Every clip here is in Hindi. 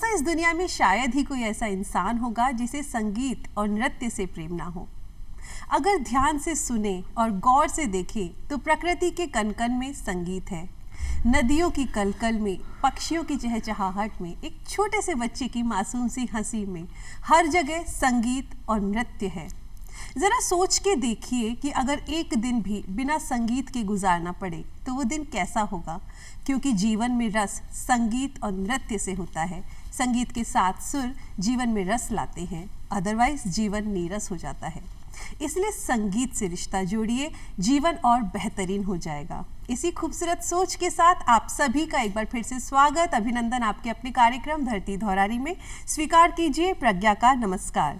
दोस्तों, इस दुनिया में शायद ही कोई ऐसा इंसान होगा जिसे संगीत और नृत्य से प्रेम ना हो। अगर ध्यान से सुने और गौर से देखें तो प्रकृति के कण-कण में संगीत है। नदियों की कलकल में, पक्षियों की चहचहाहट में, एक छोटे से बच्चे की मासूम सी हंसी में, हर जगह संगीत और नृत्य है। ज़रा सोच के देखिए कि अगर एक दिन भी बिना संगीत के गुजारना पड़े तो वो दिन कैसा होगा, क्योंकि जीवन में रस संगीत और नृत्य से होता है। संगीत के साथ सुर जीवन में रस लाते हैं, अदरवाइज जीवन नीरस हो जाता है। इसलिए संगीत से रिश्ता जोड़िए, जीवन और बेहतरीन हो जाएगा। इसी खूबसूरत सोच के साथ आप सभी का एक बार फिर से स्वागत, अभिनंदन आपके अपने कार्यक्रम धरती धौरारी में। स्वीकार कीजिए प्रज्ञा का नमस्कार।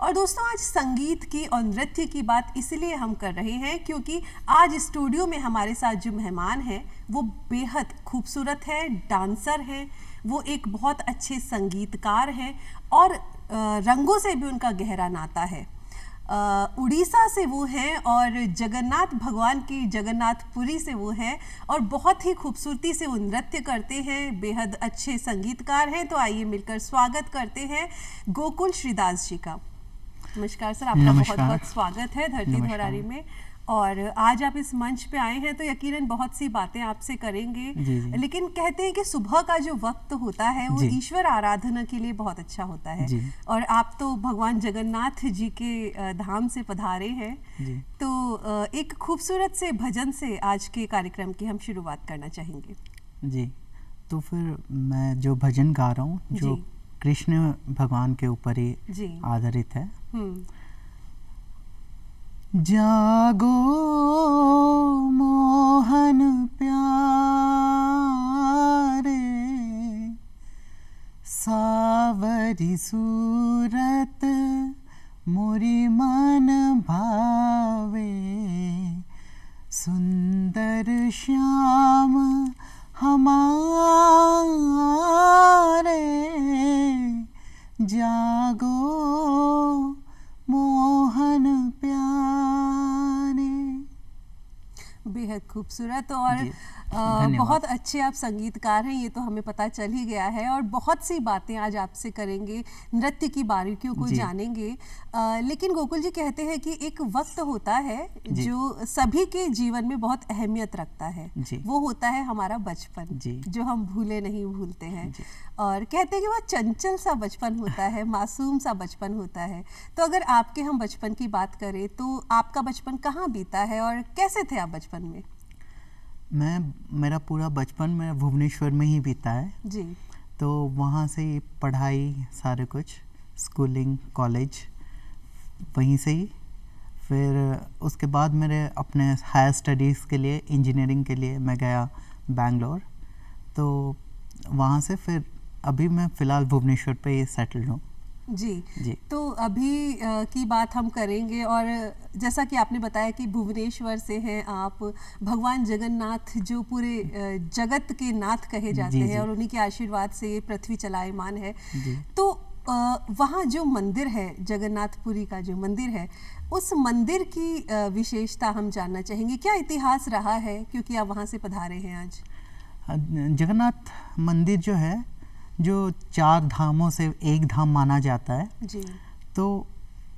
और दोस्तों, आज संगीत की और नृत्य की बात इसलिए हम कर रहे हैं क्योंकि आज स्टूडियो में हमारे साथ जो मेहमान हैं वो बेहद खूबसूरत है, डांसर हैं, वो एक बहुत अच्छे संगीतकार हैं और रंगों से भी उनका गहरा नाता है। उड़ीसा से वो हैं और जगन्नाथ भगवान की जगन्नाथपुरी से वो हैं और बहुत ही खूबसूरती से वो नृत्य करते हैं, बेहद अच्छे संगीतकार हैं। तो आइए मिलकर स्वागत करते हैं गोकुल श्रीदास जी का। नमस्कार सर, आपका बहुत बहुत स्वागत है धरती धौरारी में। और आज आप इस मंच पे आए हैं तो यकीनन बहुत सी बातें आपसे करेंगे। जी। लेकिन कहते हैं कि सुबह का जो वक्त होता है वो ईश्वर आराधना के लिए बहुत अच्छा होता है। और आप तो भगवान जगन्नाथ जी के धाम से पधारे हैं। तो एक खूबसूरत से भजन से आज के कार्यक्रम की हम शुरुआत करना चाहेंगे। जी, तो फिर मैं जो भजन गा रहा हूँ जो कृष्ण भगवान के ऊपर ही आधारित है। जागो मोहन प्यारे, सावरी सूरत मोरी मन भावे, सुंदर श्याम हमारे, जागो मोहन प्यारे। बेहद खूबसूरत और बहुत अच्छे आप संगीतकार हैं, ये तो हमें पता चल ही गया है। और बहुत सी बातें आज आपसे करेंगे, नृत्य की बारीकियों को जानेंगे। लेकिन गोकुल जी कहते हैं कि एक वक्त होता है जो सभी के जीवन में बहुत अहमियत रखता है, वो होता है हमारा बचपन, जो हम भूले नहीं भूलते हैं। और कहते हैं कि वह चंचल सा बचपन होता है, मासूम सा बचपन होता है। तो अगर आपके हम बचपन की बात करें तो आपका बचपन कहाँ बीता है और कैसे थे आप बचपन में? मेरा पूरा बचपन में भुवनेश्वर में ही बीता है जी। तो वहाँ से ही पढ़ाई, सारे कुछ स्कूलिंग, कॉलेज वहीं से ही। फिर उसके बाद मेरे अपने हायर स्टडीज़ के लिए, इंजीनियरिंग के लिए मैं गया बेंगलोर। तो वहाँ से फिर अभी मैं फ़िलहाल भुवनेश्वर पे ही सेटल्ड हूँ। जी। तो अभी की बात हम करेंगे। और जैसा कि आपने बताया कि भुवनेश्वर से हैं आप, भगवान जगन्नाथ जो पूरे जगत के नाथ कहे जाते हैं और उन्हीं के आशीर्वाद से ये पृथ्वी चलायमान है। तो वहाँ जो मंदिर है, जगन्नाथपुरी का जो मंदिर है, उस मंदिर की विशेषता हम जानना चाहेंगे। क्या इतिहास रहा है, क्योंकि आप वहाँ से पधारे हैं आज? जगन्नाथ मंदिर जो है, जो 4 धामों से एक धाम माना जाता है जी। तो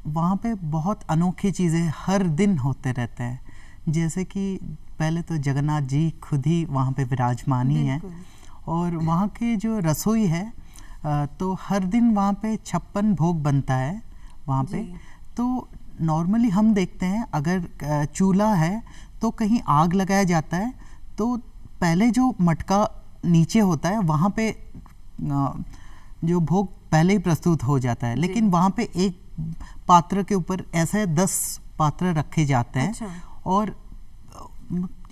वहाँ पे बहुत अनोखी चीज़ें हर दिन होते रहते हैं। जैसे कि पहले तो जगन्नाथ जी खुद ही वहाँ पे विराजमान ही हैं और वहाँ के जो रसोई है तो हर दिन वहाँ पे 56 भोग बनता है वहाँ पे। तो नॉर्मली हम देखते हैं अगर चूल्हा है तो कहीं आग लगाया जाता है तो पहले जो मटका नीचे होता है वहाँ पे जो भोग पहले ही प्रस्तुत हो जाता है, लेकिन वहाँ पे एक पात्र के ऊपर ऐसे 10 पात्र रखे जाते हैं। अच्छा। और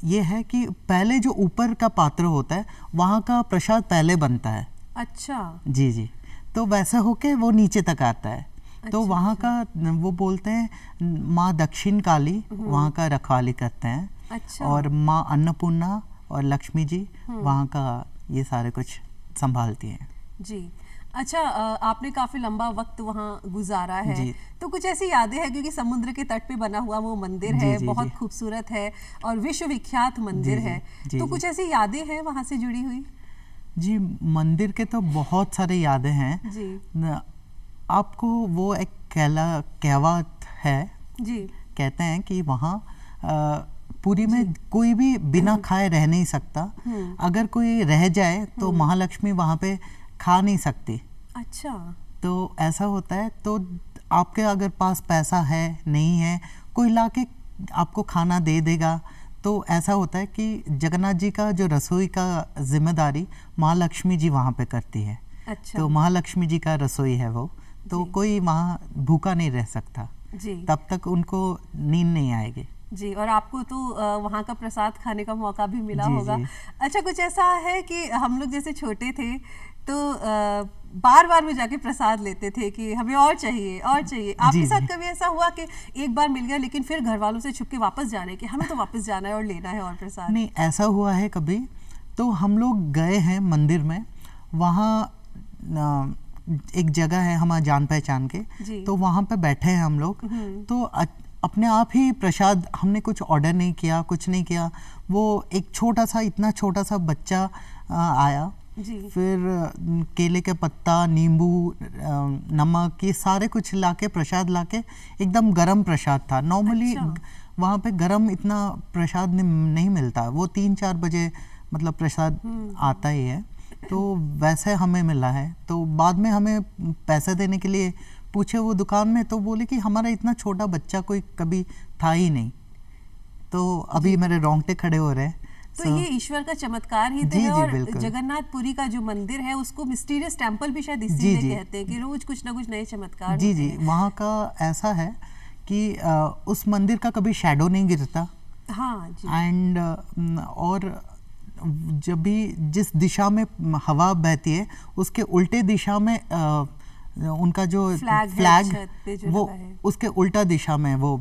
ये है कि पहले जो ऊपर का पात्र होता है वहाँ का प्रसाद पहले बनता है। अच्छा। जी। तो वैसा होके वो नीचे तक आता है। अच्छा, तो वहाँ का वो बोलते हैं माँ दक्षिण काली वहाँ का रखवाली करते हैं। अच्छा। और माँ अन्नपूर्णा और लक्ष्मी जी वहाँ का ये सारे कुछ संभालती हैं। जी। अच्छा, आपने काफी लंबा वक्त वहाँ गुजारा है, तो कुछ ऐसी यादें हैं, क्योंकि समुद्र के तट पे बना हुआ वो मंदिर है, बहुत खूबसूरत है और विश्व विख्यात मंदिर है। तो कुछ ऐसी यादें हैं वहाँ से जुड़ी हुई? जी, मंदिर के तो बहुत सारे यादें हैं जी आपको। वो एक कहावत है जी कहते हैं कि वहाँ पुरी में कोई भी बिना खाए रह नहीं सकता। अगर कोई रह जाए तो महालक्ष्मी वहाँ पे खा नहीं सकती। अच्छा, तो ऐसा होता है। तो आपके अगर पास पैसा है नहीं है, कोई लाके आपको खाना दे देगा। तो ऐसा होता है कि जगन्नाथ जी का जो रसोई का जिम्मेदारी महालक्ष्मी जी वहाँ पे करती है। अच्छा, तो महालक्ष्मी जी का रसोई है वो, तो कोई वहाँ भूखा नहीं रह सकता जी तब तक उनको नींद नहीं आएगी। जी। और आपको तो वहाँ का प्रसाद खाने का मौका भी मिला जी, होगा। जी। अच्छा, कुछ ऐसा है कि हम लोग जैसे छोटे थे तो बार बार में जाके प्रसाद लेते थे कि हमें और चाहिए और चाहिए। आपके जी, साथ जी। कभी ऐसा हुआ कि एक बार मिल गया लेकिन फिर घर वालों से छुप के वापस जाना है कि हमें तो वापस जाना है और लेना है और प्रसाद? नहीं, ऐसा हुआ है कभी। तो हम लोग गए हैं मंदिर में, वहाँ एक जगह है हमारा जान पहचान के, जी। तो वहाँ पे बैठे हैं हम लोग। तो अपने आप ही प्रसाद, हमने कुछ ऑर्डर नहीं किया, कुछ नहीं किया। वो एक छोटा सा, इतना छोटा सा बच्चा आया। जी। फिर केले के पत्ता, नींबू, नमक, ये सारे कुछ लाके, प्रसाद लाके, एकदम गरम प्रसाद था। नॉर्मली अच्छा। वहाँ पे गरम इतना प्रसाद नहीं मिलता। वो 3-4 बजे मतलब प्रसाद आता ही है। तो वैसे हमें मिला है। तो बाद में हमें पैसे देने के लिए पूछे वो दुकान में, तो बोले कि हमारा इतना छोटा बच्चा कोई कभी था ही नहीं। तो अभी मेरे रोंगटे खड़े हो रहे हैं। तो ये ईश्वर का चमत्कार ही तो जी, है। जी, और बिल्कुल। जगन्नाथपुरी का जो मंदिर है उसको मिस्टीरियस टेम्पल भी शायद जी, इसीलिए जी। कहते हैं कि रोज कुछ ना कुछ नए चमत्कार जी, होते जी। हैं। वहाँ का ऐसा है कि उस मंदिर का कभी शैडो नहीं गिरता। हाँ जी। एंड और जब भी जिस दिशा में हवा बहती है उसके उल्टे दिशा में उनका जो फ्लैग छत पे जो वो लगा है। उसके उल्टा दिशा में वो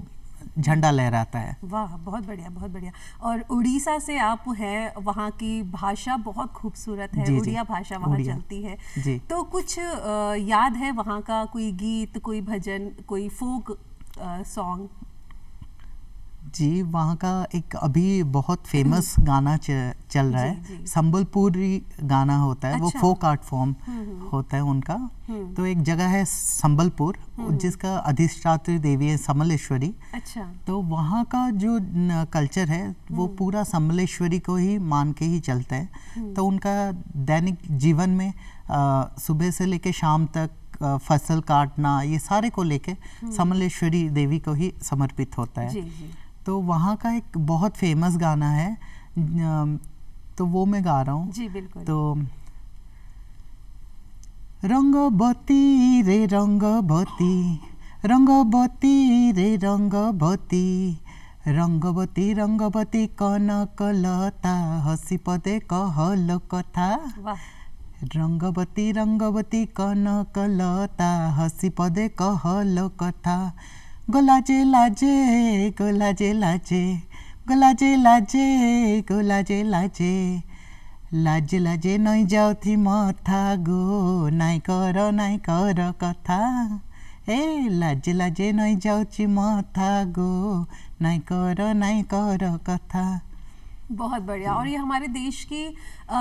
झंडा लहराता है। वाह, बहुत बढ़िया, बहुत बढ़िया। और उड़ीसा से आप हैं, वहाँ की भाषा बहुत खूबसूरत है। जी, जी। उड़िया भाषा वहाँ उड़िया। चलती है। जी। तो कुछ याद है वहाँ का कोई गीत, कोई भजन, कोई फोक सॉन्ग? जी, वहाँ का एक अभी बहुत फेमस गाना चल रहा जी, है। जी। संबलपुरी गाना होता है। वो अच्छा। फोक आर्ट फॉर्म होता है उनका। तो एक जगह है संबलपुर, जिसका अधिष्ठात्री देवी है समलेश्वरी। अच्छा। तो वहाँ का जो कल्चर है वो पूरा समलेश्वरी को ही मान के ही चलता है। तो उनका दैनिक जीवन में सुबह से लेके शाम तक फसल काटना, ये सारे को लेके समलेश्वरी देवी को ही समर्पित होता है। जी, जी। तो वहाँ का एक बहुत फेमस गाना है, तो वो मैं गा रहा हूँ। जी, बिल्कुल। तो रंगबती रे रंगबती, रंगबती रे रंगबती, रंगबती रंगबती कनकलता, हसी पदे कहल कथा। वाह। रंगबती रंगबती कनकलता, हसी पदे कहल कथा। गोलाजे लाजे, गोलाजे लाजे, गोलाजे लाजे, गोलाजे लाजे, लाजे लाजे नै जाउथी मथा गो, नाइ कर कथा। ए लाजे लाजे नै जाउची मथा गो, नाइ कर कथा। बहुत बढ़िया। और ये हमारे देश की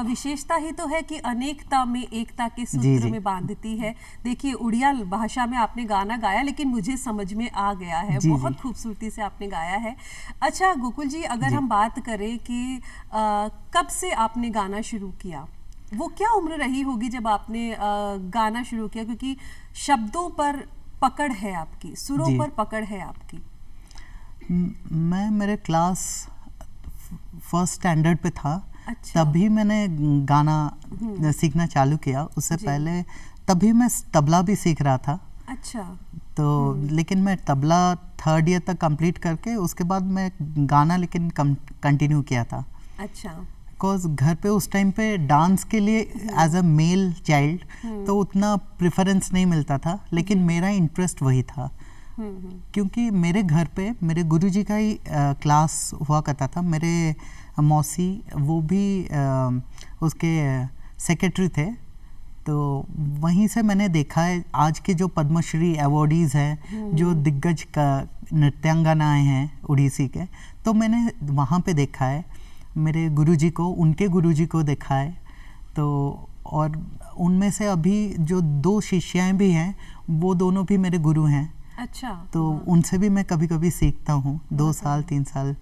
विशेषता ही तो है कि अनेकता में एकता के जी, सूत्र जी। में बांधती है। देखिए, उड़िया भाषा में आपने गाना गाया लेकिन मुझे समझ में आ गया है। जी, बहुत जी। खूबसूरती से आपने गाया है। अच्छा गोकुल जी, अगर जी। हम बात करें कि कब से आपने गाना शुरू किया, वो क्या उम्र रही होगी जब आपने गाना शुरू किया? क्योंकि शब्दों पर पकड़ है आपकी, सुरों जी। पर पकड़ है आपकी। मैं मेरे क्लास फर्स्ट स्टैंडर्ड पे था। अच्छा। तभी मैंने गाना सीखना चालू किया। उससे जी। पहले तभी मैं तबला भी सीख रहा था। अच्छा। तो लेकिन मैं तबला 3rd ईयर तक कंप्लीट करके उसके बाद मैं गाना लेकिन कंटिन्यू किया था। अच्छा। बिकॉज घर पे उस टाइम पे डांस के लिए एज अ मेल चाइल्ड तो उतना प्रेफरेंस नहीं मिलता था, लेकिन मेरा इंटरेस्ट वही था। क्योंकि मेरे घर पे मेरे गुरुजी का ही क्लास हुआ करता था। मेरे मौसी वो भी उसके सेक्रेटरी थे। तो वहीं से मैंने देखा है आज के जो पद्मश्री अवॉर्डीज़ हैं, जो दिग्गज का नृत्यांगनाएँ हैं उड़ीसी के, तो मैंने वहाँ पे देखा है मेरे गुरुजी को, उनके गुरुजी को देखा है। तो और उनमें से अभी जो 2 शिष्याएं भी हैं, वो दोनों भी मेरे गुरु हैं। अच्छा। तो उनसे भी मैं कभी कभी सीखता हूँ। 2 साल 3 साल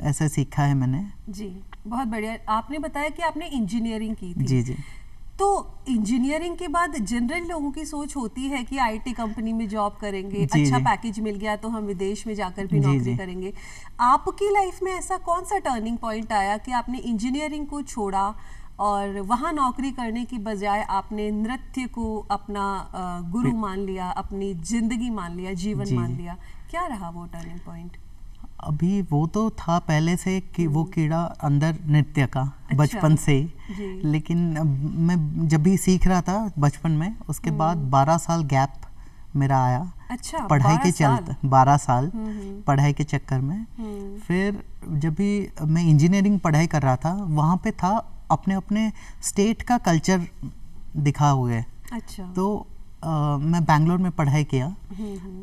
ऐसे सीखा है मैंने। जी, बहुत बढ़िया। आपने बताया कि आपने इंजीनियरिंग की थी। जी जी। तो इंजीनियरिंग के बाद जनरल लोगों की सोच होती है कि आईटी कंपनी में जॉब करेंगे, जी, अच्छा जी। पैकेज मिल गया तो हम विदेश में जाकर भी जी, नौकरी जी। करेंगे। आपकी लाइफ में ऐसा कौन सा टर्निंग पॉइंट आया कि आपने इंजीनियरिंग को छोड़ा और वहाँ नौकरी करने की बजाय आपने नृत्य को अपना गुरु मान लिया, अपनी जिंदगी मान लिया, जीवन जी, मान जी। लिया? क्या रहा वो टर्निंग पॉइंट? अभी वो तो था पहले से कि वो कीड़ा अंदर नृत्य का, अच्छा। बचपन से जी। ही। लेकिन मैं जब भी सीख रहा था बचपन में, उसके बाद 12 साल गैप मेरा आया। अच्छा, पढ़ाई 12 के साल? चलते 12 साल पढ़ाई के चक्कर में। फिर जब भी मैं इंजीनियरिंग पढ़ाई कर रहा था, वहाँ पे था अपने अपने स्टेट का कल्चर दिखा हुए। अच्छा। तो मैं बैंगलोर में पढ़ाई किया।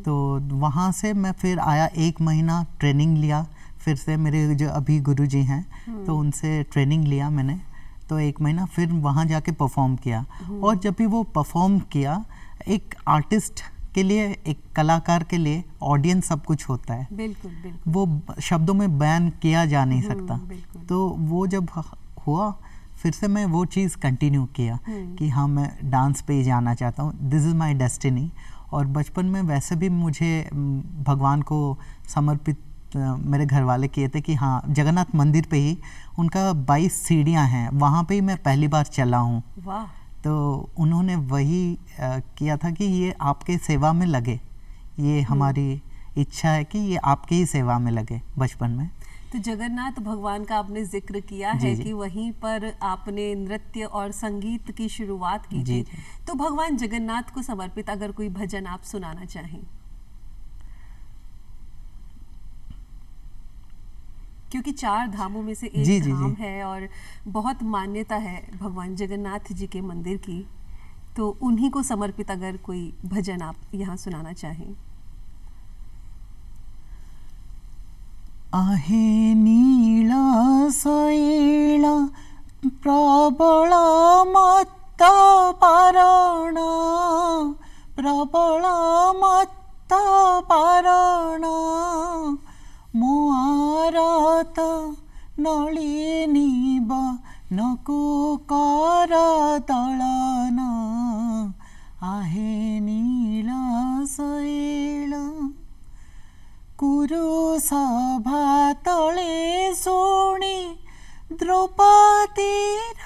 तो वहाँ से मैं फिर आया, 1 महीना ट्रेनिंग लिया। फिर से मेरे जो अभी गुरुजी हैं, तो उनसे ट्रेनिंग लिया मैंने। तो 1 महीना फिर वहाँ जाके परफॉर्म किया। और जब भी वो परफॉर्म किया, एक आर्टिस्ट के लिए, एक कलाकार के लिए ऑडियंस सब कुछ होता है। बिल्कुल बिल्कुल। वो शब्दों में बयान किया जा नहीं सकता। बिल्कुल। तो वो जब हुआ, फिर से मैं वो चीज़ कंटिन्यू किया कि हाँ, मैं डांस पे ही जाना चाहता हूँ, दिस इज़ माय डेस्टिनी। और बचपन में वैसे भी मुझे भगवान को समर्पित मेरे घर वाले किए थे कि हाँ, जगन्नाथ मंदिर पे ही उनका 22 सीढ़ियाँ हैं, वहाँ पे ही मैं पहली बार चला हूँ। वाह। तो उन्होंने वही किया था कि ये आपके सेवा में लगे, ये हमारी इच्छा है कि ये आपके ही सेवा में लगे बचपन में। तो जगन्नाथ भगवान का आपने जिक्र किया जी, है जी। कि वहीं पर आपने नृत्य और संगीत की शुरुआत की जी, थी। जी। तो भगवान जगन्नाथ को समर्पित अगर कोई भजन आप सुनाना चाहें, क्योंकि 4 धामों में से एक जी, जी, धाम जी। है और बहुत मान्यता है भगवान जगन्नाथ जी के मंदिर की, तो उन्हीं को समर्पित अगर कोई भजन आप यहाँ सुनाना चाहें। आहे नीला शैला प्रबल मत्त पारण, प्रबल मत्त पारण, मो आरत नलिनी नको कर दलन, आहे नीला शैला कुरु सभा तले शुणी द्रौपदीर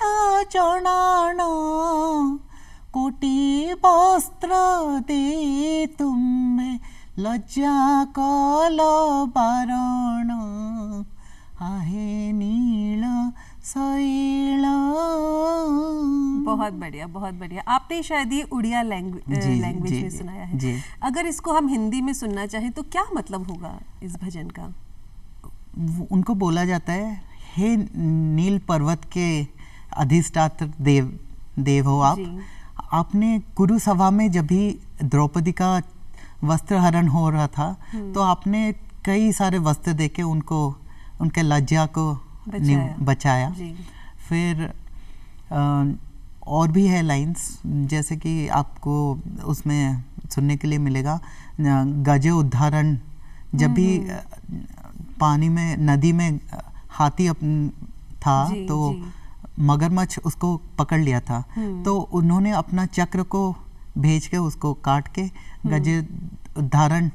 जनाण, कोटि वस्त्र दे तुम्हें लज्जा कल बारण, आहे नील शैला। बहुत बढ़िया, बहुत बढ़िया। आपने शायद ये उड़िया लैंग्वेज में सुनाया है। जी। अगर इसको हम हिंदी में सुनना चाहें तो क्या मतलब होगा इस भजन का? उनको बोला जाता है, हे नील पर्वत के अधिष्ठात्र देव हो आप। आपने कुरु सभा में जब भी द्रौपदी का वस्त्र हरण हो रहा था, तो आपने कई सारे वस्त्र देके उनको, उनके लज्जा को बचाया। फिर और भी है लाइंस, जैसे कि आपको उसमें सुनने के लिए मिलेगा, गजे उद्धारण, जब भी पानी में, नदी में हाथी था, तो मगरमच्छ उसको पकड़ लिया था, तो उन्होंने अपना चक्र को भेज के उसको काट के गजे उद्धारण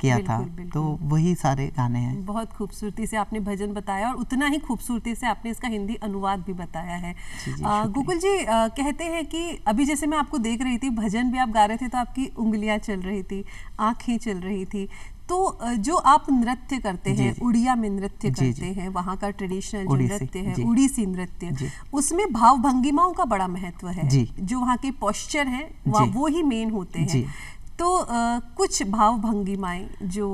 किया था। तो वही सारे गाने हैं। बहुत खूबसूरती से आपने भजन बताया और उतना ही खूबसूरती से आपने इसका हिंदी अनुवाद भी बताया है। गोकुल जी, कहते हैं कि अभी जैसे मैं आपको देख रही थी, भजन भी आप गा रहे थे तो आपकी उंगलियां चल रही थी, आंखें चल रही थी। तो जो आप नृत्य करते हैं, उड़िया में नृत्य करते हैं, वहाँ का ट्रेडिशनल जो नृत्य है, उड़ीसी नृत्य, उसमें भाव भंगिमाओं का बड़ा महत्व है। जो वहाँ के पोस्चर हैं वो ही मेन होते हैं। तो कुछ भाव भंगिमाएं जो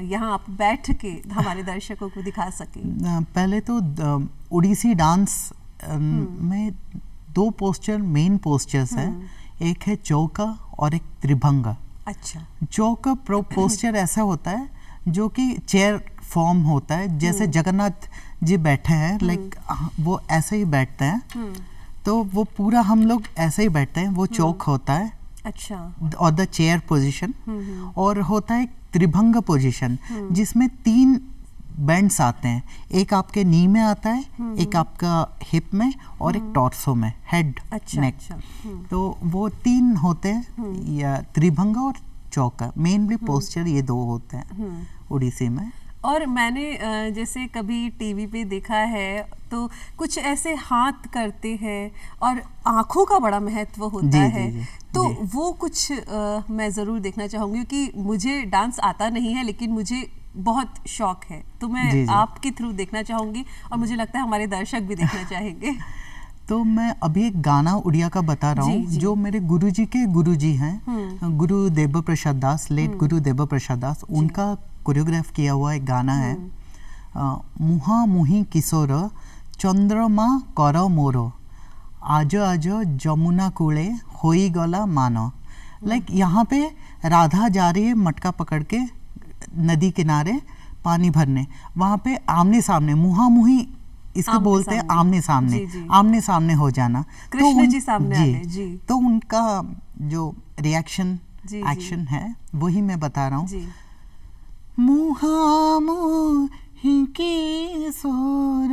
यहाँ आप बैठ के हमारे दर्शकों को दिखा सकें। पहले तो उड़ीसी डांस में 2 पोस्चर मेन पोस्चर्स हैं, एक है चौका और एक त्रिभंगा। अच्छा। चौका पोस्चर ऐसा होता है जो कि चेयर फॉर्म होता है, जैसे जगन्नाथ जी बैठे हैं, लाइक वो ऐसे ही बैठते हैं। तो वो पूरा हम लोग ऐसे ही बैठते हैं, वो चौक होता है, अच्छा, और द चेयर पोजीशन, और होता है त्रिभंग पोजीशन जिसमें 3 बैंड्स आते हैं, एक आपके नी में आता है, एक आपका हिप में और एक टॉर्सो में, हेड, नेक। तो वो 3 होते हैं, या त्रिभंग और चौका, मेनली पोस्चर ये 2 होते हैं ओडिसी में। और मैंने जैसे कभी टीवी पे देखा है तो कुछ ऐसे हाथ करते हैं और आंखों का बड़ा महत्व होता है, तो वो कुछ मैं ज़रूर देखना चाहूँगी, क्योंकि मुझे डांस आता नहीं है लेकिन मुझे बहुत शौक है, तो मैं आपके थ्रू देखना चाहूँगी और मुझे लगता है हमारे दर्शक भी देखना चाहेंगे। तो मैं अभी एक गाना उड़िया का बता रहा हूँ जो मेरे गुरुजी के गुरुजी हैं, गुरु देव प्रसाद दास, लेट गुरु देव प्रसाद दास, उनका कोरियोग्राफ किया हुआ एक गाना है, मुहा मुही किशोर चंद्रमा कर मोर आज आज जमुना कूले होई गला मानो। लाइक यहाँ पे राधा जा रही है मटका पकड़ के नदी किनारे पानी भरने, वहाँ पे आमने सामने, मुहा मुही इसको बोलते हैं, आमने सामने, आमने सामने हो जाना, कृष्ण जी सामने आने, जी। तो उनका जो रिएक्शन एक्शन है वही मैं बता रहा हूँ। मुहा मुही किशोर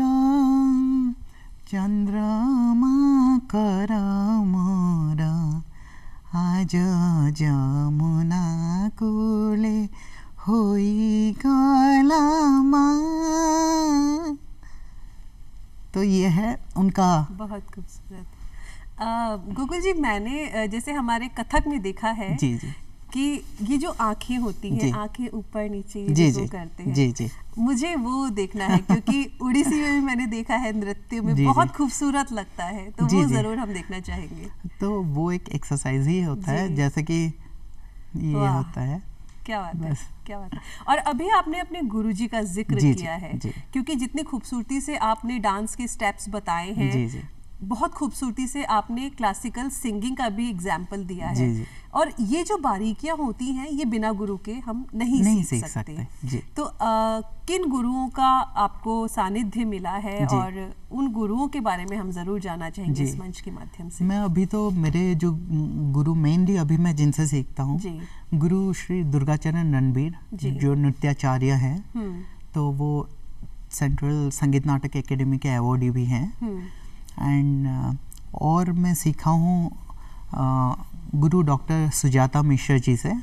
चंद्रमा कर मोर आज जमुना कूले होई गला माँ। तो ये है उनका। बहुत खूबसूरत। गुगल जी, मैंने जैसे हमारे कथक में देखा है कि ये जो आंखें होती हैं, आंखें ऊपर नीचे जो करते हैं, मुझे वो देखना है, क्योंकि उड़ीसी में भी मैंने देखा है नृत्य में, बहुत खूबसूरत लगता है, तो वो जरूर हम देखना चाहेंगे। तो वो एक एक्सरसाइज ही होता है, जैसे कि ये होता है। क्या बात है, क्या बात है। और अभी आपने अपने गुरुजी का जिक्र किया है, क्योंकि जितनी खूबसूरती से आपने डांस के स्टेप्स बताए हैं, बहुत खूबसूरती से आपने क्लासिकल सिंगिंग का भी एग्जाम्पल दिया है, और ये जो बारीकियां होती हैं ये बिना गुरु के हम नहीं सीख सकते। तो किन गुरुओं का आपको सानिध्य मिला है, और उन गुरुओं के बारे में हम जरूर जानना चाहेंगे इस मंच के माध्यम से। मैं अभी तो मेरे जो गुरु मेनली अभी मैं जिनसे सीखता हूँ, गुरु श्री दुर्गाचरण रणबीर, जो नृत्याचार्य हैं, तो वो सेंट्रल संगीत नाटक एकेडमी के अवार्डी भी हैं। एंड और मैं सीखा हूँ गुरु डॉक्टर सुजाता मिश्रा जी से,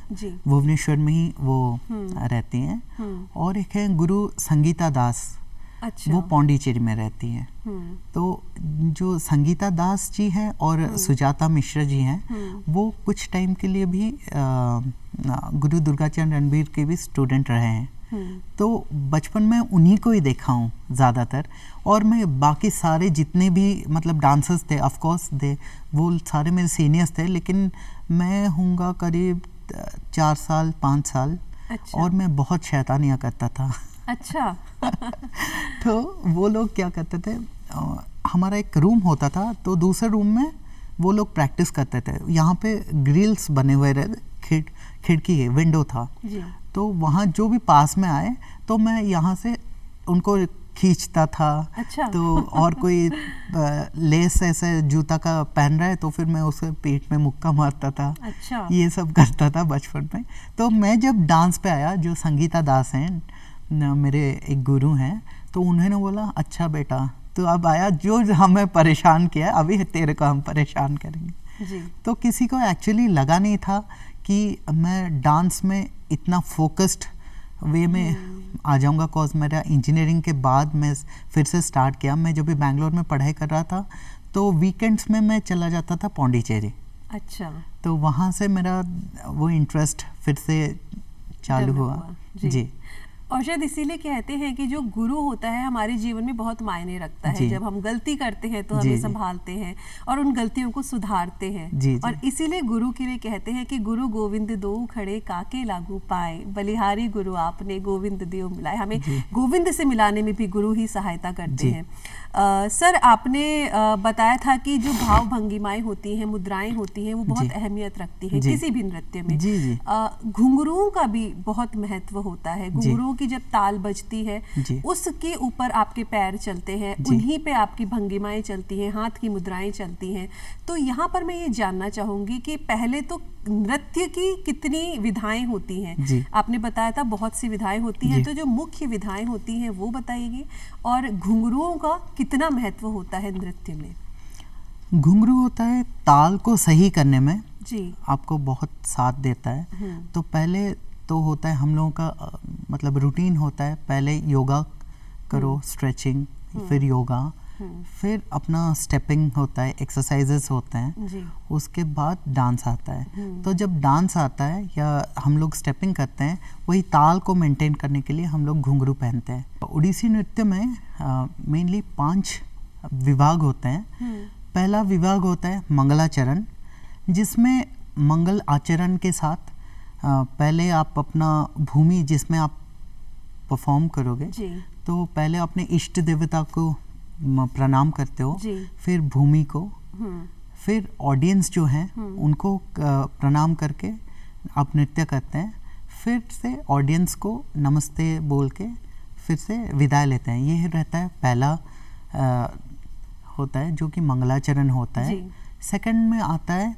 भुवनेश्वर में ही वो रहती हैं। और एक है गुरु संगीता दास, वो पौंडीचेरी में रहती हैं। तो जो संगीता दास जी हैं और सुजाता मिश्रा जी हैं, वो कुछ टाइम के लिए भी गुरु दुर्गाचरण रणबीर के भी स्टूडेंट रहे हैं। तो बचपन में उन्हीं को ही देखा हूँ ज़्यादातर, और मैं बाकी सारे जितने भी मतलब डांसर्स थे, ऑफ कोर्स वो सारे मेरे सीनियर्स थे, लेकिन मैं हूँगा करीब 4 साल 5 साल। अच्छा। और मैं बहुत शैतानियाँ करता था। अच्छा। तो वो लोग क्या करते थे, हमारा एक रूम होता था, तो दूसरे रूम में वो लोग प्रैक्टिस करते थे। यहाँ पे ग्रिल्स बने हुए रहे, खिड़की है, विंडो था, तो वहाँ जो भी पास में आए तो मैं यहाँ से उनको खींचता था। अच्छा। तो और कोई लेस ऐसे जूता का पहन रहा है तो फिर मैं उसके पीठ में मुक्का मारता था। अच्छा। ये सब करता था बचपन में। तो मैं जब डांस पे आया, जो संगीता दास हैं मेरे एक गुरु हैं, तो उन्होंने बोला अच्छा बेटा तो अब आया, जो हमें परेशान किया अभी तेरे को हम परेशान करेंगे। जी। तो किसी को एक्चुअली लगा नहीं था कि मैं डांस में इतना फोकस्ड वे में आ जाऊंगा, कॉज मेरा इंजीनियरिंग के बाद मैं फिर से स्टार्ट किया। मैं जब भी बैंगलोर में पढ़ाई कर रहा था तो वीकेंड्स में मैं चला जाता था पौंडीचेरी। अच्छा। तो वहाँ से मेरा वो इंटरेस्ट फिर से चालू हुआ। जी। और शायद इसीलिए कहते हैं कि जो गुरु होता है हमारे जीवन में बहुत मायने रखता है। जब हम गलती करते हैं तो हमें संभालते हैं और उन गलतियों को सुधारते हैं। और इसीलिए गुरु के लिए कहते हैं कि गुरु गोविंद दो खड़े काके लागू पाए, बलिहारी गुरु आपने गोविंद दियो मिलाए। हमें गोविंद से मिलाने में भी गुरु ही सहायता करते हैं। सर आपने बताया था कि जो भाव भंगिमाएं होती हैं, मुद्राएं होती हैं, वो बहुत अहमियत रखती हैं किसी भी नृत्य में। जी। घुंघरुओं का भी बहुत महत्व होता है। घुंघरुओं की जब ताल बजती है उसके ऊपर आपके पैर चलते हैं, उन्हीं पे आपकी भंगिमाएं चलती हैं, हाथ की मुद्राएं चलती हैं। तो यहाँ पर मैं ये जानना चाहूंगी कि पहले तो नृत्य की कितनी विधाएं होती हैं? आपने बताया था बहुत सी विधाएं होती हैं, तो जो मुख्य विधाएं होती हैं वो बताइए, और घुंघरुओं का कितना महत्व होता है नृत्य में? घुंघरू होता है ताल को सही करने में जी, आपको बहुत साथ देता है। तो पहले तो होता है हम लोगों का मतलब रूटीन होता है, पहले योगा करो, स्ट्रेचिंग, फिर योगा, फिर अपना स्टेपिंग होता है, एक्सरसाइजेस होते हैं जी। उसके बाद डांस आता है। तो जब डांस आता है या हम लोग स्टेपिंग करते हैं, वही ताल को मेंटेन करने के लिए हम लोग घुंघरू पहनते हैं। उड़ीसी नृत्य में मेनली 5 विभाग होते हैं। पहला विभाग होता है मंगलाचरण, जिसमें मंगल आचरण के साथ पहले आप अपना भूमि जिसमें आप परफॉर्म करोगे जी। तो पहले अपने इष्ट देवता को प्रणाम करते हो, जी। फिर भूमि को, फिर ऑडियंस जो हैं उनको प्रणाम करके आप नृत्य करते हैं, फिर से ऑडियंस को नमस्ते बोल के फिर से विदाई लेते हैं। ये रहता है पहला होता है जो कि मंगलाचरण होता है। सेकंड में आता है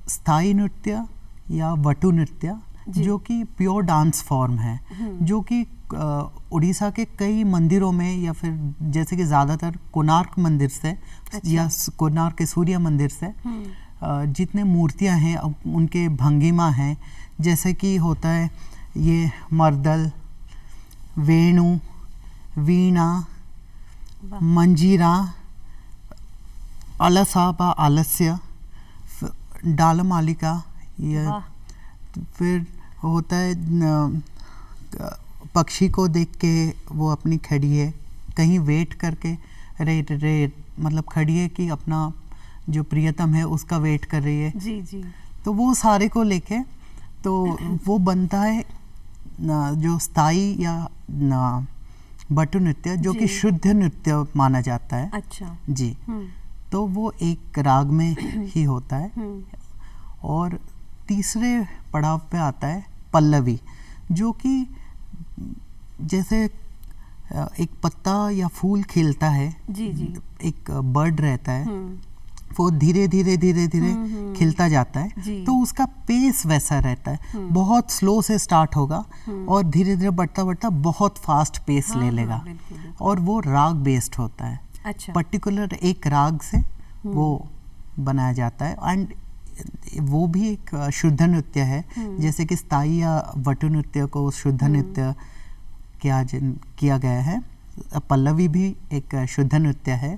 स्थाई नृत्य या वटु नृत्य, जो कि प्योर डांस फॉर्म है, जो कि उड़ीसा के कई मंदिरों में या फिर जैसे कि ज़्यादातर कोणार्क मंदिर से या कोणार्क के सूर्य मंदिर से जितने मूर्तियां हैं उनके भंगिमा हैं, जैसे कि होता है ये मर्दल, वेणु, वीणा, मंजीरा, अलसा बा आलस्य, डालमालिका, ये फिर होता है पक्षी को देख के वो अपनी खड़ी है, कहीं वेट करके रे मतलब खड़ी है कि अपना जो प्रियतम है उसका वेट कर रही है। जी जी। तो वो सारे को लेके तो वो बनता है जो स्थाई या बटु नृत्य, जो कि शुद्ध नृत्य माना जाता है। अच्छा जी। तो वो एक राग में ही होता है। और तीसरे पड़ाव पे आता है पल्लवी, जो कि जैसे एक पत्ता या फूल खिलता है, जी जी। एक बर्ड रहता है, वो धीरे धीरे खिलता जाता है, तो उसका पेस वैसा रहता है। बहुत स्लो से स्टार्ट होगा और धीरे धीरे बढ़ता बढ़ता बहुत फास्ट पेस ले लेगा। और वो राग बेस्ड होता है। अच्छा। पर्टिकुलर एक राग से वो बनाया जाता है। एंड वो भी एक शुद्ध नृत्य है, जैसे कि स्थाई या वटु नृत्य को शुद्ध नृत्य किया गया है। पल्लवी भी एक शुद्ध नृत्य है।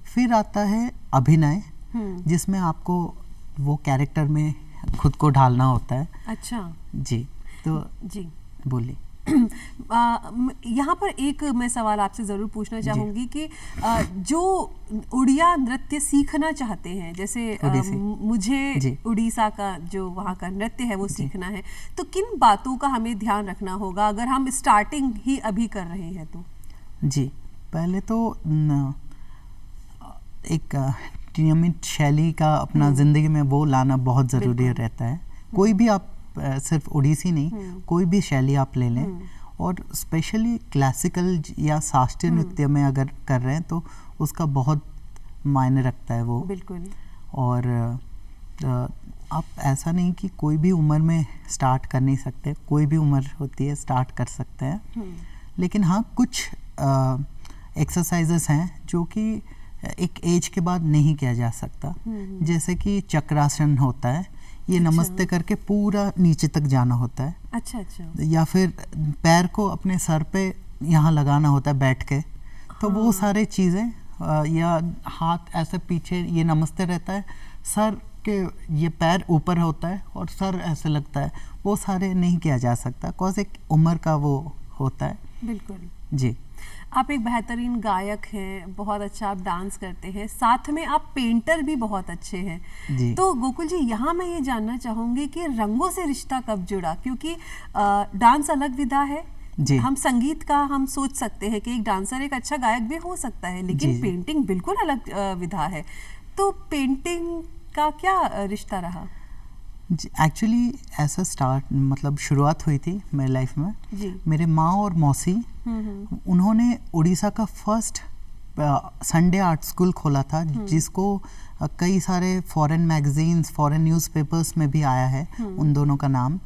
फिर आता है अभिनय, जिसमें आपको वो कैरेक्टर में खुद को ढालना होता है। अच्छा जी। तो जी बोलिए। यहाँ पर एक मैं सवाल आपसे ज़रूर पूछना चाहूँगी कि जो उड़िया नृत्य सीखना चाहते हैं, जैसे मुझे उड़ीसा का जो वहाँ का नृत्य है वो सीखना है, तो किन बातों का हमें ध्यान रखना होगा अगर हम स्टार्टिंग ही अभी कर रहे हैं तो? जी, पहले तो एक नियमित शैली का अपना ज़िंदगी में वो लाना बहुत ज़रूरी रहता है। कोई भी आप सिर्फ उड़ीसी नहीं, कोई भी शैली आप ले लें, और स्पेशली क्लासिकल या शास्त्रीय नृत्य में अगर कर रहे हैं तो उसका बहुत मायने रखता है वो। बिल्कुल। और आप ऐसा नहीं कि कोई भी उम्र में स्टार्ट कर नहीं सकते, कोई भी उम्र होती है स्टार्ट कर सकते हैं। लेकिन हाँ, कुछ एक्सरसाइजेस हैं जो कि एक एज के बाद नहीं किया जा सकता, जैसे कि चक्रासन होता है, ये नमस्ते करके पूरा नीचे तक जाना होता है। अच्छा अच्छा। या फिर पैर को अपने सर पे यहाँ लगाना होता है बैठ के। तो वो सारे चीज़ें, या हाथ ऐसे पीछे, ये नमस्ते रहता है, सर के ये पैर ऊपर होता है और सर ऐसे लगता है, वो सारे नहीं किया जा सकता, कॉज एक उम्र का वो होता है। बिल्कुल जी। आप एक बेहतरीन गायक हैं, बहुत अच्छा आप डांस करते हैं, साथ में आप पेंटर भी बहुत अच्छे हैं जी। तो गोकुल जी, यहाँ मैं ये जानना चाहूँगी कि रंगों से रिश्ता कब जुड़ा? क्योंकि डांस अलग विधा है, जी। हम संगीत का हम सोच सकते हैं कि एक डांसर एक अच्छा गायक भी हो सकता है, लेकिन जी। पेंटिंग बिल्कुल अलग विधा है। तो पेंटिंग का क्या रिश्ता रहा? एक्चुअली ऐसा स्टार्ट मतलब शुरुआत हुई थी मेरी लाइफ में। जी। मेरे माँ और मौसी उन्होंने उड़ीसा का फर्स्ट संडे आर्ट स्कूल खोला था, जिसको कई सारे फॉरेन मैगजीन्स, फॉरेन न्यूज़पेपर्स में भी आया है उन दोनों का नाम।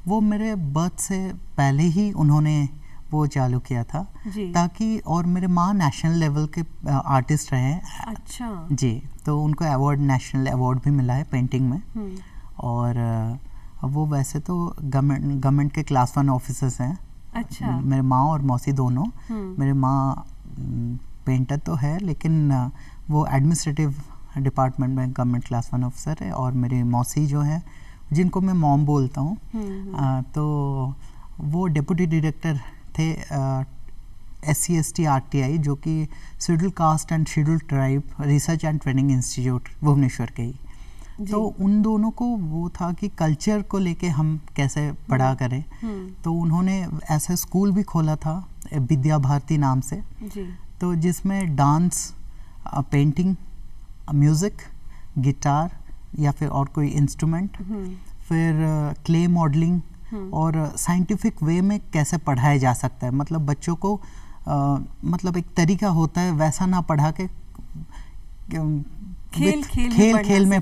वो मेरे बर्थ से पहले ही उन्होंने वो चालू किया था, ताकि और मेरे माँ नेशनल लेवल के आर्टिस्ट रहे हैं। अच्छा। जी, तो उनको अवार्ड, नेशनल अवार्ड भी मिला है पेंटिंग में। और वो वैसे तो गवर्नमेंट के क्लास 1 ऑफिसर्स हैं। अच्छा। मेरे माँ और मौसी दोनों। मेरे माँ पेंटर तो है, लेकिन वो एडमिनिस्ट्रेटिव डिपार्टमेंट में गवर्नमेंट क्लास 1 ऑफिसर है। और मेरी मौसी जो है, जिनको मैं मॉम बोलता हूँ, तो वो डिप्टी डायरेक्टर थे SC/ST RTI, जो कि schedule caste and schedule tribe research and training institute Bhubaneswar के ही। तो उन दोनों को वो था कि कल्चर को लेके हम कैसे पढ़ा करें। तो उन्होंने ऐसा स्कूल भी खोला था विद्या भारती नाम से। तो जिसमें डांस, पेंटिंग, म्यूज़िक, गिटार या फिर और कोई इंस्ट्रूमेंट, फिर क्ले मॉडलिंग और साइंटिफिक वे में कैसे पढ़ाया जा सकता है। मतलब बच्चों को मतलब एक तरीका होता है, वैसा ना पढ़ा के खेल में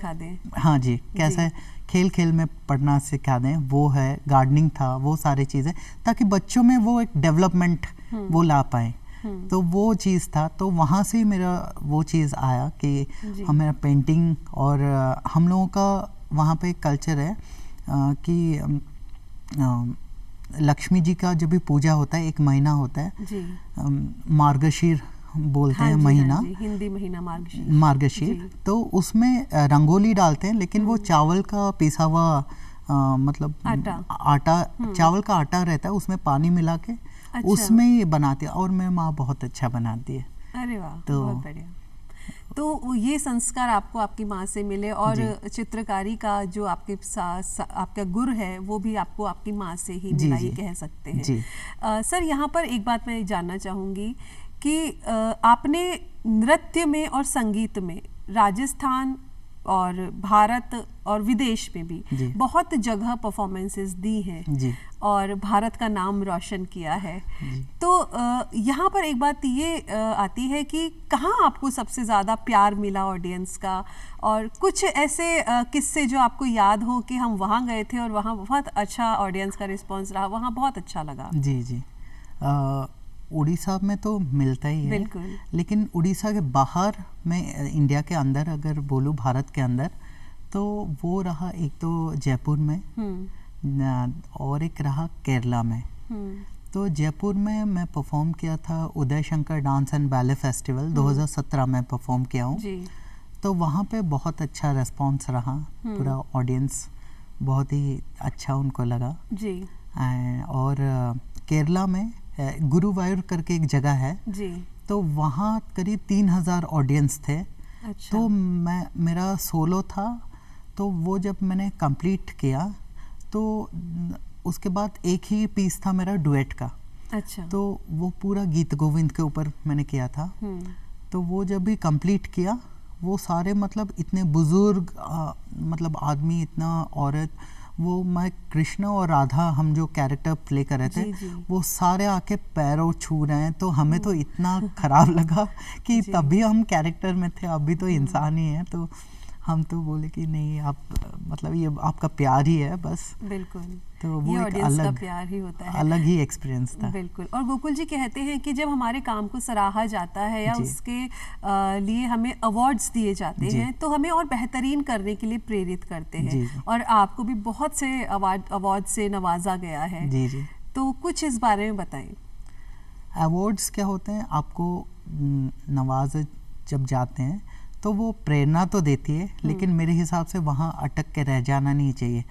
हाँ जी, कैसे खेल में पढ़ना सिखा दें। वो है गार्डनिंग था, वो सारी चीज़ें, ताकि बच्चों में वो एक डेवलपमेंट वो ला पाए। तो वो चीज़ था। तो वहाँ से मेरा वो चीज़ आया कि हमें पेंटिंग, और हम लोगों का वहाँ पे कल्चर है कि लक्ष्मी जी का जब भी पूजा होता है, एक महीना होता है, मार्गशीर बोलते हैं महीना, हिंदी महीना मार्गशीर। तो उसमें रंगोली डालते हैं, लेकिन वो चावल का पिसा हुआ मतलब आटा चावल का आटा रहता है, उसमें पानी मिला के उसमें ही बनाती है। और मेरी माँ बहुत अच्छा बनाती है। अरे वाह, तो बहुत बढ़िया। तो ये संस्कार आपको आपकी माँ से मिले, और चित्रकारी का जो आपके आपका गुर है, वो भी आपको आपकी माँ से ही मिला, ये कह सकते हैं। सर, यहाँ पर एक बात मैं जानना चाहूँगी कि आपने नृत्य में और संगीत में राजस्थान और भारत और विदेश में भी बहुत जगह परफॉर्मेंसेस दी हैं और भारत का नाम रोशन किया है। तो यहाँ पर एक बात ये आती है कि कहाँ आपको सबसे ज़्यादा प्यार मिला ऑडियंस का, और कुछ ऐसे किस्से जो आपको याद हो कि हम वहाँ गए थे और वहाँ बहुत अच्छा ऑडियंस का रिस्पॉन्स रहा, वहाँ बहुत अच्छा लगा? जी, उड़ीसा में तो मिलता ही है, लेकिन उड़ीसा के बाहर में, इंडिया के अंदर अगर बोलूँ, भारत के अंदर, तो वो रहा एक तो जयपुर में, और एक रहा केरला में। तो जयपुर में मैं परफॉर्म किया था Uday Shankar dance and ballet festival 2017 में परफॉर्म किया हूँ। तो वहाँ पे बहुत अच्छा रेस्पॉन्स रहा, पूरा ऑडियंस बहुत ही अच्छा उनको लगा जी। और केरला में गुरुवायूर करके एक जगह है जी। तो वहाँ करीब 3000 ऑडियंस थे। अच्छा। तो मेरा सोलो था, तो वो जब मैंने कंप्लीट किया तो उसके बाद एक ही पीस था मेरा डुएट का। अच्छा। तो वो पूरा गीत गोविंद के ऊपर मैंने किया था। तो वो जब भी कंप्लीट किया, वो सारे मतलब इतने बुजुर्ग मतलब आदमी, इतना औरत, वो मैं कृष्ण और राधा, हम जो कैरेक्टर प्ले कर रहे थे, वो सारे आके पैरों छू रहे हैं। तो हमें तो इतना खराब लगा कि तभी हम कैरेक्टर में थे, अभी तो इंसान ही है। तो हम तो बोले कि नहीं, आप मतलब ये आपका प्यार ही है बस। बिल्कुल। तो वो एक अलग का प्यार ही होता है, अलग ही एक्सपीरियंस था। बिल्कुल। और गोकुल जी कहते हैं कि जब हमारे काम को सराहा जाता है या उसके लिए हमें अवार्ड्स दिए जाते हैं, तो हमें और बेहतरीन करने के लिए प्रेरित करते हैं। और आपको भी बहुत से अवार्ड से नवाजा गया है। जी जी। तो कुछ इस बारे में बताएं। अवार्ड्स क्या होते हैं, आपको नवाजे जब जाते हैं तो वो प्रेरणा तो देती है, लेकिन मेरे हिसाब से वहाँ अटक के रह जाना नहीं चाहिए।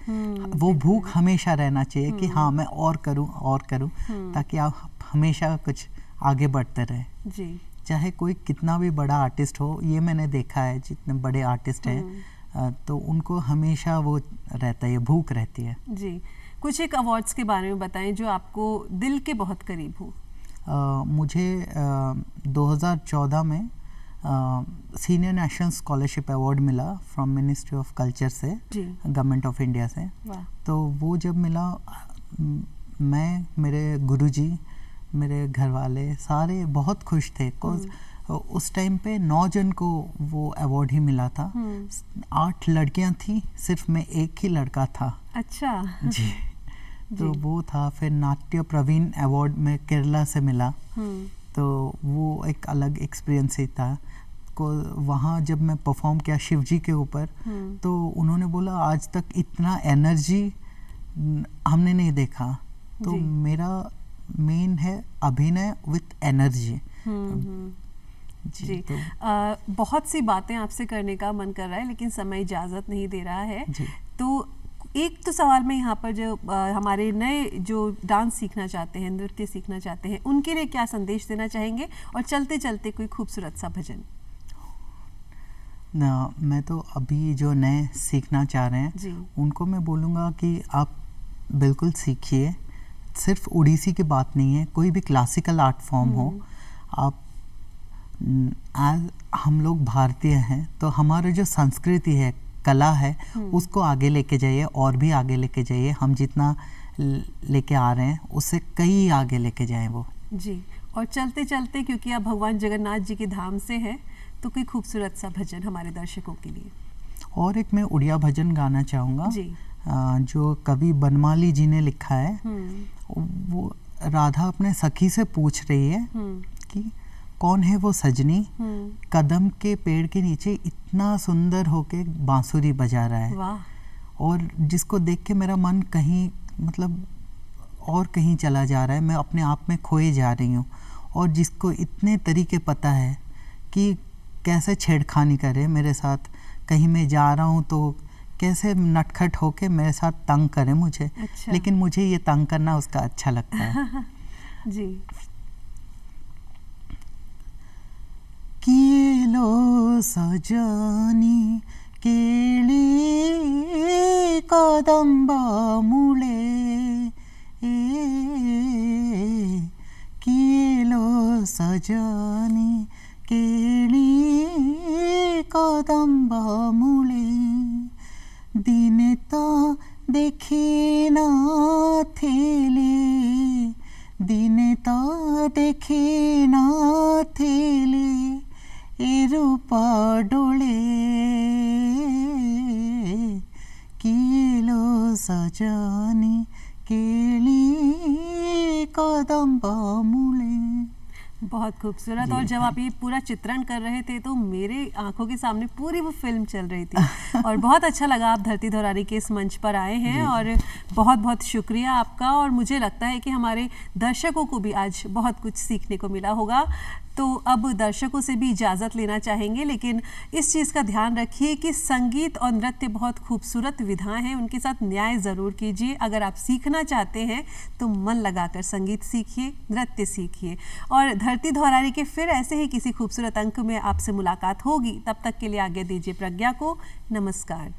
वो भूख हमेशा रहना चाहिए कि हाँ मैं और करूँ, ताकि आप हमेशा कुछ आगे बढ़ते रहे जी। चाहे कोई कितना भी बड़ा आर्टिस्ट हो, ये मैंने देखा है, जितने बड़े आर्टिस्ट हैं तो उनको हमेशा वो रहता है, भूख रहती है जी। कुछ एक अवार्ड्स के बारे में बताएं जो आपको दिल के बहुत करीब हो। मुझे 2014 में सीनियर नेशनल स्कॉलरशिप अवार्ड मिला फ्रॉम मिनिस्ट्री ऑफ कल्चर से, गवर्नमेंट ऑफ इंडिया से। तो वो जब मिला, मैं, मेरे गुरुजी, मेरे घर वाले सारे बहुत खुश थे। उस टाइम पे 9 जन को वो अवार्ड ही मिला था। 8 लड़कियां थी, सिर्फ मैं एक ही लड़का था। अच्छा जी। तो वो था। फिर नाट्य प्रवीण अवार्ड में केरला से मिला, तो वो एक अलग एक्सपीरियंस ही था। वहाँ जब मैं परफॉर्म किया शिव जी के ऊपर, तो उन्होंने बोला आज तक इतना एनर्जी हमने नहीं देखा। तो मेरा मेन है अभिनय विथ एनर्जी। जी, तो बहुत सी बातें आपसे करने का मन कर रहा है, लेकिन समय इजाज़त नहीं दे रहा है। तो एक तो सवाल मैं यहाँ पर जो हमारे नए जो डांस सीखना चाहते हैं, नृत्य सीखना चाहते हैं, उनके लिए क्या संदेश देना चाहेंगे? और चलते चलते कोई खूबसूरत सा भजन। मैं तो अभी जो नए सीखना चाह रहे हैं उनको मैं बोलूँगा कि आप बिल्कुल सीखिए। सिर्फ उड़ीसी की बात नहीं है, कोई भी क्लासिकल आर्ट फॉर्म हो। आप आज हम लोग भारतीय हैं, तो हमारा जो संस्कृति है, कला है, उसको आगे लेके जाइए और भी आगे लेके जाइए। हम जितना लेके आ रहे हैं उससे कई आगे लेके जाएं वो। जी। और चलते चलते, क्योंकि आप भगवान जगन्नाथ जी के धाम से हैं, तो कोई खूबसूरत सा भजन हमारे दर्शकों के लिए। और एक मैं उड़िया भजन गाना चाहूँगा जो कवि बनमाली जी ने लिखा है। वो राधा अपने सखी से पूछ रही है कि कौन है वो सजनी, कदम के पेड़ के नीचे इतना सुंदर होके बांसुरी बजा रहा है। वाह। और जिसको देख के मेरा मन कहीं मतलब और कहीं चला जा रहा है, मैं अपने आप में खोए जा रही हूँ। और जिसको इतने तरीके पता है कि कैसे छेड़खानी करे मेरे साथ, कहीं मैं जा रहा हूँ तो कैसे नटखट होके मेरे साथ तंग करे मुझे। अच्छा। लेकिन मुझे ये तंग करना उसका अच्छा लगता है। जी। किलो सजनी केली कदंब मुळे, किलो सजनी केली कदंब मुळे, दिने तो देखी नथिली, दिने तो देखी नथिली ए रूप डोळे, किलो सजनी केली कदंब मुळे। बहुत खूबसूरत। और जब आप ये पूरा चित्रण कर रहे थे तो मेरे आंखों के सामने पूरी वो फिल्म चल रही थी। और बहुत अच्छा लगा आप धरती धौरारी के इस मंच पर आए हैं, और बहुत बहुत शुक्रिया आपका। और मुझे लगता है कि हमारे दर्शकों को भी आज बहुत कुछ सीखने को मिला होगा। तो अब दर्शकों से भी इजाज़त लेना चाहेंगे, लेकिन इस चीज़ का ध्यान रखिए कि संगीत और नृत्य बहुत खूबसूरत विधाएं हैं, उनके साथ न्याय ज़रूर कीजिए। अगर आप सीखना चाहते हैं तो मन लगाकर संगीत सीखिए, नृत्य सीखिए। और धरती धौरारी के फिर ऐसे ही किसी खूबसूरत अंक में आपसे मुलाकात होगी। तब तक के लिए आज्ञा दीजिए प्रज्ञा को। नमस्कार।